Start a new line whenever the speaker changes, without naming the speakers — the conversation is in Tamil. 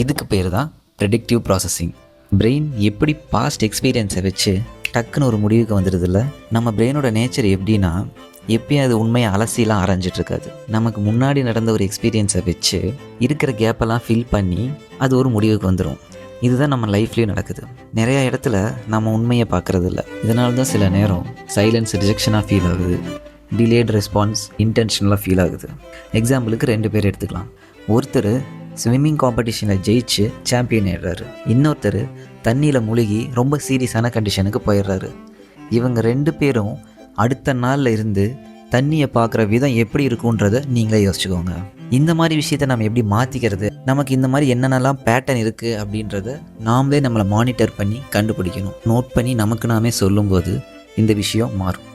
இதுக்கு பேர் தான் ப்ரெடிக்டிவ் ப்ராசஸிங். பிரெயின் எப்படி பாஸ்ட் எக்ஸ்பீரியன்ஸை வச்சு டக்குன்னு ஒரு முடிவுக்கு வந்துடுதில்ல. நம்ம பிரெயினோட நேச்சர் எப்படின்னா, எப்பயும் அது உண்மையை அலசிலாம் ஆராய்ஞ்சிட்ருக்காது. நமக்கு முன்னாடி நடந்த ஒரு எக்ஸ்பீரியன்ஸை வச்சு இருக்கிற கேப்பெல்லாம் ஃபில் பண்ணி அது ஒரு முடிவுக்கு வந்துடும். இதுதான் நம்ம லைஃப்லேயும் நடக்குது. நிறையா இடத்துல நம்ம உண்மையை பார்க்குறதில்ல. இதனால தான் சில நேரம் சைலன்ஸ் ரிஜெக்ஷனாக ஃபீல் ஆகுது, டிலேட் ரெஸ்பான்ஸ் இன்டென்ஷனலாக ஃபீல் ஆகுது. எக்ஸாம்பிளுக்கு 2 பேர் எடுத்துக்கலாம். ஒருத்தர் ஸ்விம்மிங் காம்படிஷனில் ஜெயிச்சு சாம்பியன் ஆயிடுறாரு. இன்னொருத்தர் தண்ணியில் முழுகி ரொம்ப சீரியஸான கண்டிஷனுக்கு போயிடுறாரு. இவங்க 2 பேரும் அடுத்த நாளில் இருந்து தண்ணியை பார்க்குற விதம் எப்படி இருக்குன்றதை நீங்களே யோசிச்சுக்கோங்க. இந்த மாதிரி விஷயத்தை நம்ம எப்படி மாற்றிக்கிறது, நமக்கு இந்த மாதிரி என்னென்னலாம் பேட்டர்ன் இருக்குது அப்படின்றத நாமளே நம்மளை மானிட்டர் பண்ணி கண்டுபிடிக்கணும். நோட் பண்ணி நமக்கு நாமே சொல்லும்போது இந்த விஷயம் மாறும்.